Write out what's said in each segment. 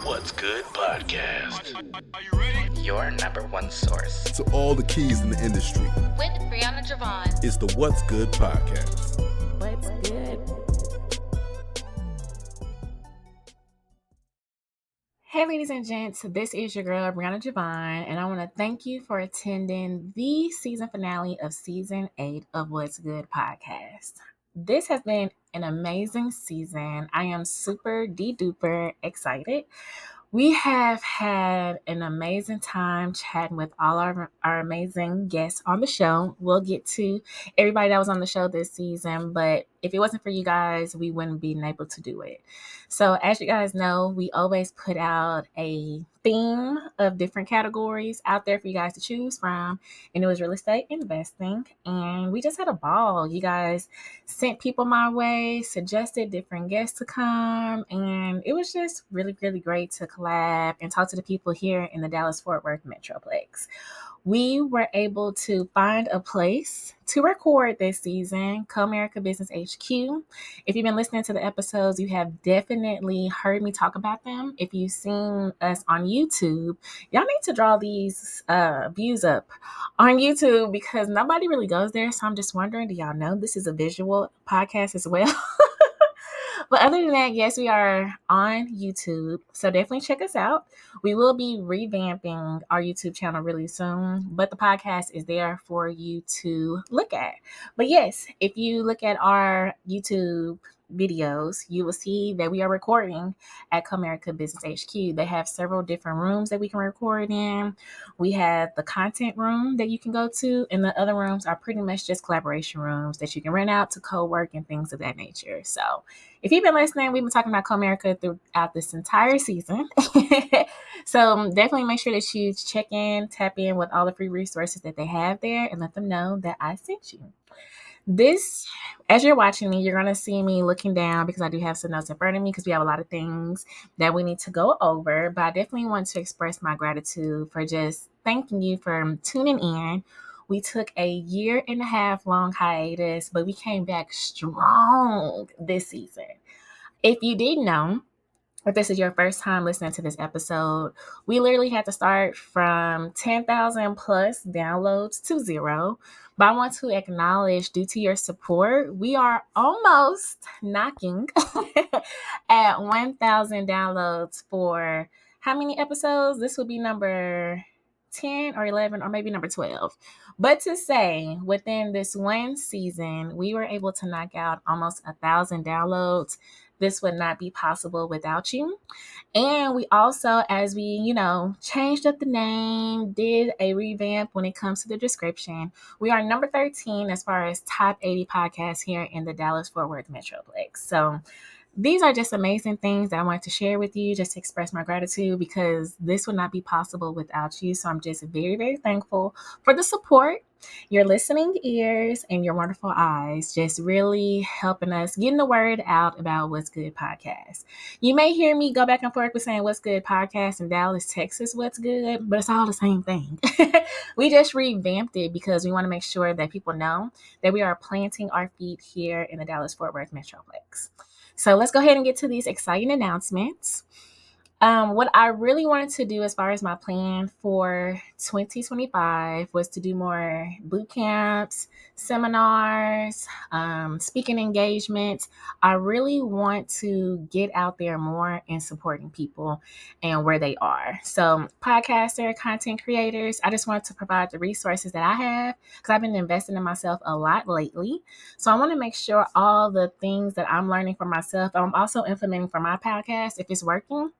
What's Good podcast. Are you ready? Your number one source to all the keys in the industry. With Brianna Jovahn. It's the What's Good podcast. What's good? Hey, ladies and gents, this is your girl, Brianna Jovahn, and I want to thank you for attending the season finale of season 8 of What's Good podcast. This has been an amazing season. I am super duper excited. We have had an amazing time chatting with all our amazing guests on the show. We'll get to everybody that was on the show this season, but if it wasn't for you guys, we wouldn't be able to do it. So as you guys know, we always put out a theme of different categories out there for you guys to choose from, and it was real estate investing, and we just had a ball. You guys sent people my way, suggested different guests to come, and it was just really great to collab and talk to the people here in the Dallas-Fort Worth Metroplex. We were able to find a place to record this season, Co-America Business HQ. If you've been listening to the episodes, you have definitely heard me talk about them. If you've seen us on YouTube, y'all need to draw these views up on YouTube because nobody really goes there. So I'm just wondering, do y'all know this is a visual podcast as well? But other than that, yes, we are on YouTube, so definitely check us out. We will be revamping our YouTube channel really soon, but the podcast is there for you to look at. But yes, if you look at our YouTube videos, you will see that we are recording at Co-America Business HQ. They have several different rooms that we can record in. We have the content room that you can go to, and the other rooms are pretty much just collaboration rooms that you can rent out to co-work and things of that nature. So if you've been listening, we've been talking about Co-America throughout this entire season. So definitely make sure that you check in, tap in with all the free resources that they have there, and let them know that I sent you. This, as you're watching me, you're going to see me looking down because I do have some notes in front of me because we have a lot of things that we need to go over. But I definitely want to express my gratitude for just thanking you for tuning in. We took a 1.5 long hiatus, but we came back strong this season. If you didn't know, if this is your first time listening to this episode, we literally had to start from 10,000 plus downloads to 0. But I want to acknowledge, due to your support, we are almost knocking at 1,000 downloads for how many episodes? This will be number 10 or 11 or maybe number 12. But to say, within this one season, we were able to knock out almost 1,000 downloads. This would not be possible without you. And we also, as we, changed up the name, did a revamp when it comes to the description. We are number 13 as far as top 80 podcasts here in the Dallas-Fort Worth Metroplex. So these are just amazing things that I wanted to share with you, just to express my gratitude because this would not be possible without you. So I'm just very thankful for the support, your listening ears, and your wonderful eyes, just really helping us getting the word out about What's Good podcast. You may hear me go back and forth with saying What's Good podcast in Dallas, Texas, What's Good, but it's all the same thing. We just revamped it because we want to make sure that people know that we are planting our feet here in the Dallas-Fort Worth Metroplex. So let's go ahead and get to these exciting announcements. What I really wanted to do as far as my plan for 2025 was to do more boot camps, seminars, speaking engagements. I really want to get out there more and supporting people and where they are. So podcaster, content creators, I just wanted to provide the resources that I have because I've been investing in myself a lot lately. So I want to make sure all the things that I'm learning for myself, I'm also implementing for my podcast, if it's working.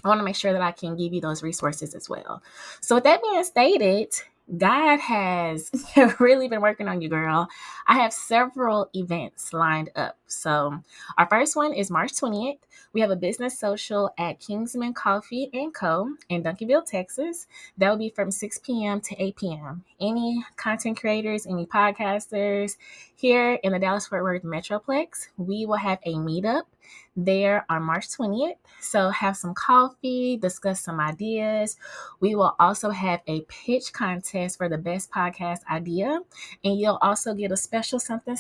I want to make sure that I can give you those resources as well. So with that being stated, God has really been working on you, girl. I have several events lined up. So our first one is March 20th. We have a business social at Kingsmen Coffee & Co. in Duncanville, Texas. That will be from 6 p.m. to 8 p.m. Any content creators, any podcasters here in the Dallas-Fort Worth Metroplex, we will have a meetup. there on March 20th. So have some coffee, discuss some ideas. We will also have a pitch contest for the best podcast idea. And you'll also get a special something,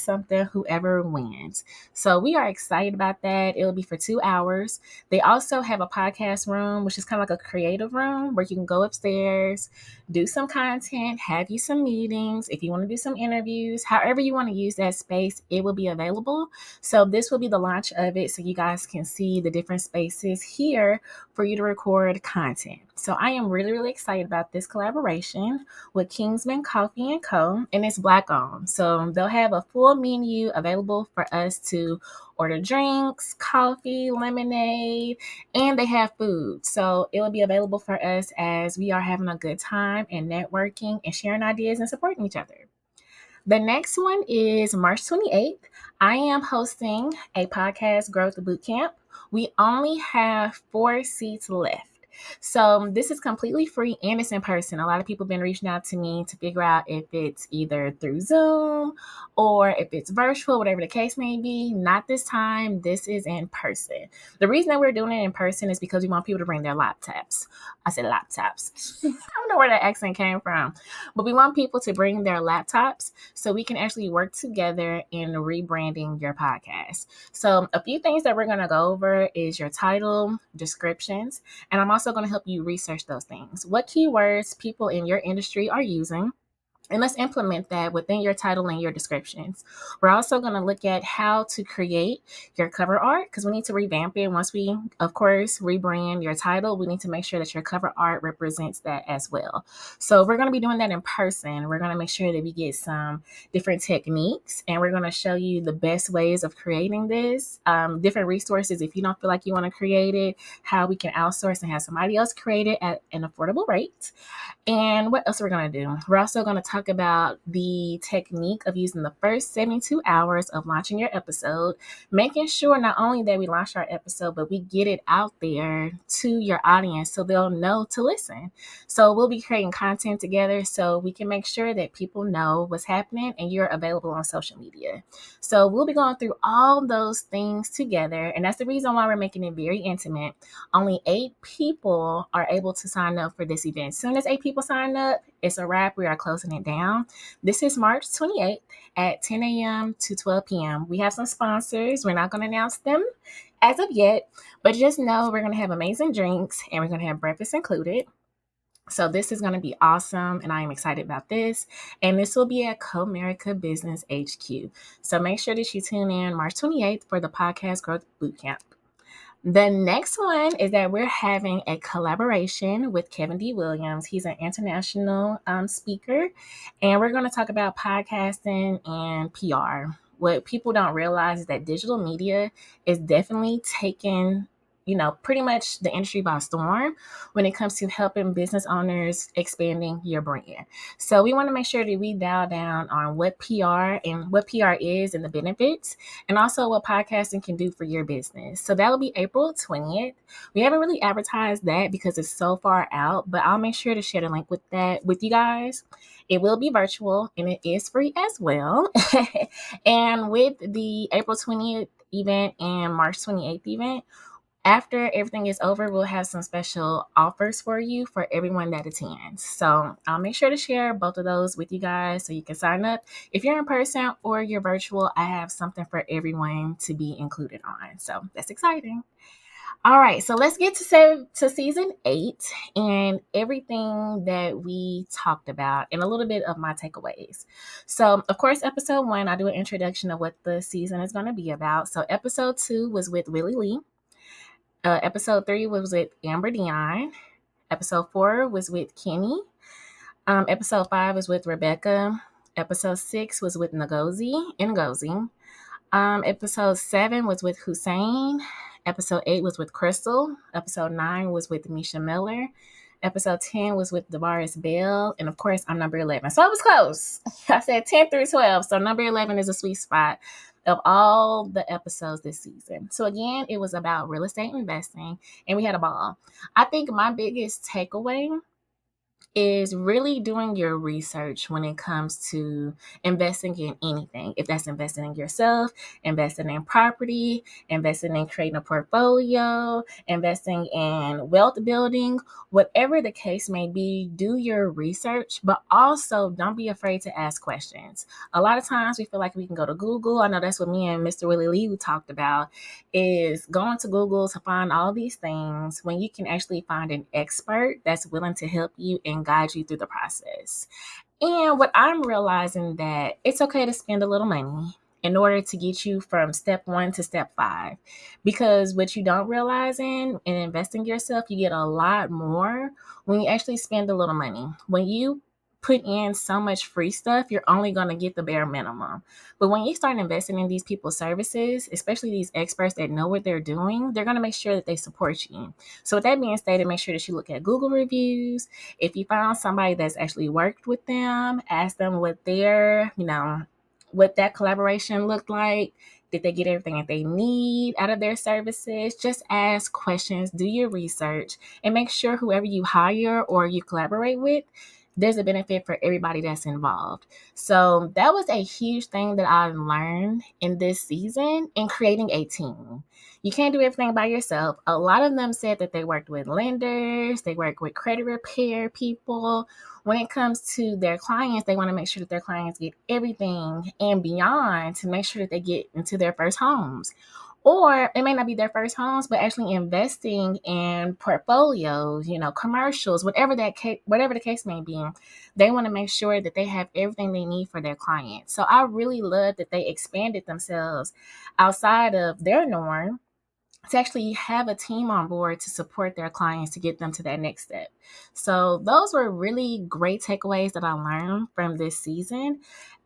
whoever wins. So we are excited about that. It'll be for 2 hours. They also have a podcast room, which is kind of like a creative room where you can go upstairs, do some content, have you some meetings. If you want to do some interviews, however you want to use that space, it will be available. So this will be the launch of it, so you guys can see the different spaces here for you to record content. So I am really, really excited about this collaboration with Kingsmen Coffee & Co. And it's Black owned. So they'll have a full menu available for us to order drinks, coffee, lemonade, and they have food. So it'll be available for us as we are having a good time and networking and sharing ideas and supporting each other. The next one is March 28th. I am hosting a Podcast Growth Bootcamp. We only have 4 seats left. So this is completely free and it's in person. A lot of people have been reaching out to me to figure out if it's either through Zoom or if it's virtual, whatever the case may be. Not this time. This is in person. The reason that we're doing it in person is because we want people to bring their laptops. I said laptops. I don't know where that accent came from, but we want people to bring their laptops so we can actually work together in rebranding your podcast. So a few things that we're going to go over is your title, descriptions, and I'm also going to help you research those things. What keywords people in your industry are using. And let's implement that within your title and your descriptions. We're also going to look at how to create your cover art because we need to revamp it. Once we, of course, rebrand your title, we need to make sure that your cover art represents that as well. So we're going to be doing that in person. We're going to make sure that we get some different techniques and we're going to show you the best ways of creating this, different resources if you don't feel like you want to create it, how we can outsource and have somebody else create it at an affordable rate. And what else are we going to do? We're also going to talk about the technique of using the first 72 hours of launching your episode, making sure not only that we launch our episode, but we get it out there to your audience so they'll know to listen. So we'll be creating content together so we can make sure that people know what's happening and you're available on social media. So we'll be going through all those things together. And that's the reason why we're making it very intimate. Only 8 people are able to sign up for this event. As soon as 8 people sign up, it's a wrap. We are closing it down. This is March 28th at 10 a.m. to 12 p.m. We have some sponsors. We're not going to announce them as of yet, but just know we're going to have amazing drinks and we're going to have breakfast included. So this is going to be awesome, and I am excited about this. And this will be at Comerica Business HQ. So make sure that you tune in March 28th for the Podcast Growth Bootcamp. The next one is that we're having a collaboration with Kevin D. Williams. He's an international speaker, and we're going to talk about podcasting and PR. What people don't realize is that digital media is definitely taking pretty much the industry by storm when it comes to helping business owners expanding your brand. So we want to make sure that we dial down on what PR is and the benefits, and also what podcasting can do for your business. So that'll be April 20th. We haven't really advertised that because it's so far out, but I'll make sure to share the link with you guys. It will be virtual and it is free as well. And with the April 20th event and March 28th event, after everything is over, we'll have some special offers for you for everyone that attends. So I'll make sure to share both of those with you guys so you can sign up. If you're in person or you're virtual, I have something for everyone to be included on. So that's exciting. All right, so let's get to season 8 and everything that we talked about and a little bit of my takeaways. So, of course, episode 1, I do an introduction of what the season is going to be about. So episode 2 was with Willie Lee. Episode 3 was with Amber Dion. Episode 4 was with Kenny. Episode 5 was with Rebecca. Episode 6 was with Ngozi. Episode 7 was with Hussein. Episode 8 was with Crystal. Episode 9 was with Misha Miller. Episode 10 was with Davaris Bell. And of course, I'm number 11. So I was close. I said 10 through 12. So number 11 is a sweet spot of all the episodes this season. So again, it was about real estate investing and we had a ball. I think my biggest takeaway is really doing your research when it comes to investing in anything. If that's investing in yourself, investing in property, investing in creating a portfolio, investing in wealth building, whatever the case may be, do your research, but also don't be afraid to ask questions. A lot of times we feel like we can go to Google. I know that's what me and Mr. Willie Lee talked about, is going to Google to find all these things when you can actually find an expert that's willing to help you and guide you through the process. And what I'm realizing, that it's okay to spend a little money in order to get you from step 1 to step 5. Because what you don't realize in investing in yourself, you get a lot more when you actually spend a little money. When you put in so much free stuff, you're only going to get the bare minimum. But when you start investing in these people's services, especially these experts that know what they're doing, they're going to make sure that they support you. So with that being stated, make sure that you look at Google reviews. If you found somebody that's actually worked with them, ask them what their, what that collaboration looked like. Did they get everything that they need out of their services? Just ask questions, do your research, and make sure whoever you hire or you collaborate with, there's a benefit for everybody that's involved. So that was a huge thing that I learned in this season, in creating a team. You can't do everything by yourself. A lot of them said that they worked with lenders, they work with credit repair people. When it comes to their clients, they want to make sure that their clients get everything and beyond to make sure that they get into their first homes. Or it may not be their first homes, but actually investing in portfolios, commercials, whatever the case may be. They want to make sure that they have everything they need for their clients. So I really love that they expanded themselves outside of their norm to actually have a team on board to support their clients to get them to that next step. So those were really great takeaways that I learned from this season.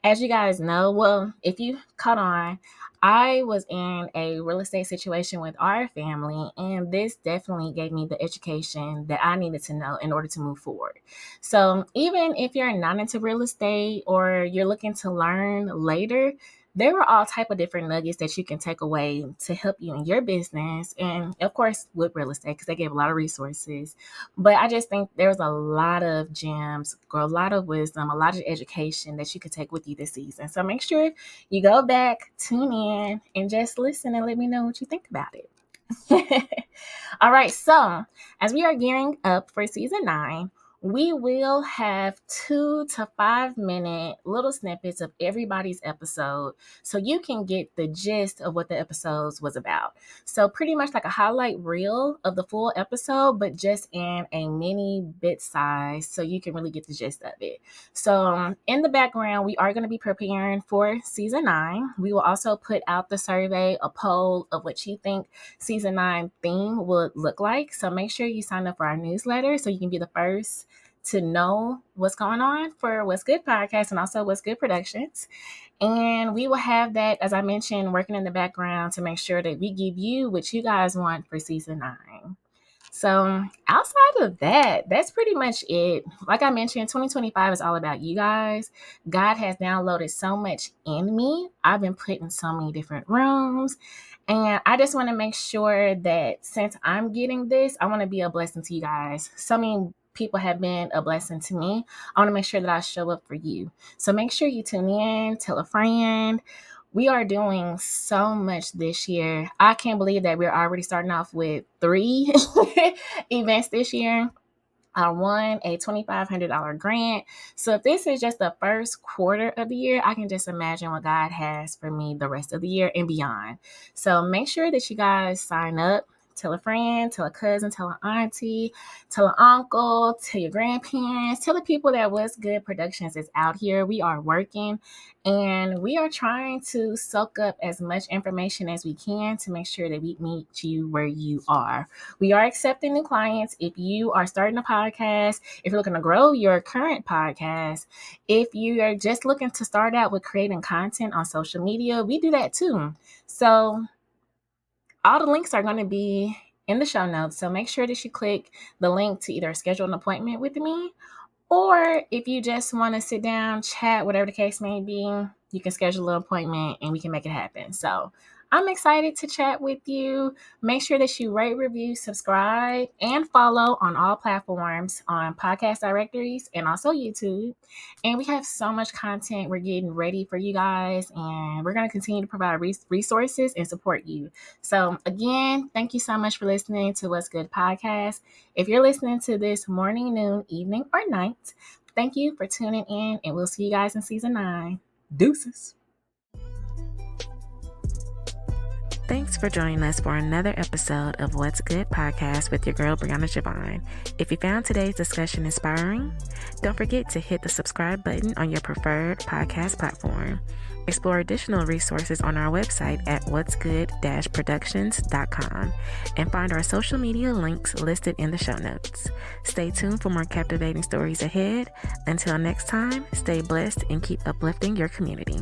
As you guys know, well, if you caught on, I was in a real estate situation with our family, and this definitely gave me the education that I needed to know in order to move forward. So even if you're not into real estate or you're looking to learn later, there were all type of different nuggets that you can take away to help you in your business, and of course with real estate, because they gave a lot of resources. But I just think there's a lot of gems, a lot of wisdom, a lot of education that you could take with you this season. So make sure you go back, tune in, and just listen and let me know what you think about it. All right, so as we are gearing up for season 9, we will have 2 to 5 minute little snippets of everybody's episode so you can get the gist of what the episodes was about. So pretty much like a highlight reel of the full episode, but just in a mini bit size so you can really get the gist of it. So in the background, we are going to be preparing for season 9. We will also put out the survey, a poll of what you think season 9 theme would look like. So make sure you sign up for our newsletter so you can be the first to know what's going on for What's Good Podcast and also What's Good Productions. And we will have that, as I mentioned, working in the background to make sure that we give you what you guys want for season 9. So outside of that, that's pretty much it. Like I mentioned, 2025 is all about you guys. God has downloaded so much in me. I've been put in so many different rooms. And I just want to make sure that since I'm getting this, I want to be a blessing to you guys. So many people have been a blessing to me. I want to make sure that I show up for you. So make sure you tune in, tell a friend. We are doing so much this year. I can't believe that we're already starting off with 3 events this year. I won a $2,500 grant. So if this is just the first quarter of the year, I can just imagine what God has for me the rest of the year and beyond. So make sure that you guys sign up. Tell a friend, tell a cousin, tell an auntie, tell an uncle, tell your grandparents, tell the people that What's Good Productions is out here. We are working and we are trying to soak up as much information as we can to make sure that we meet you where you are. We are accepting new clients. If you are starting a podcast, if you're looking to grow your current podcast, if you are just looking to start out with creating content on social media, we do that too. So all the links are going to be in the show notes. So make sure that you click the link to either schedule an appointment with me, or if you just want to sit down, chat, whatever the case may be, you can schedule an appointment and we can make it happen. So I'm excited to chat with you. Make sure that you rate, review, subscribe, and follow on all platforms on podcast directories and also YouTube. And we have so much content we're getting ready for you guys, and we're going to continue to provide resources and support you. So again, thank you so much for listening to What's Good Podcast. If you're listening to this morning, noon, evening, or night, thank you for tuning in, and we'll see you guys in season 9. Deuces. Thanks for joining us for another episode of What's Good Podcast with your girl, Brianna Jovahn. If you found today's discussion inspiring, don't forget to hit the subscribe button on your preferred podcast platform. Explore additional resources on our website at whatsgood-productions.com and find our social media links listed in the show notes. Stay tuned for more captivating stories ahead. Until next time, stay blessed and keep uplifting your community.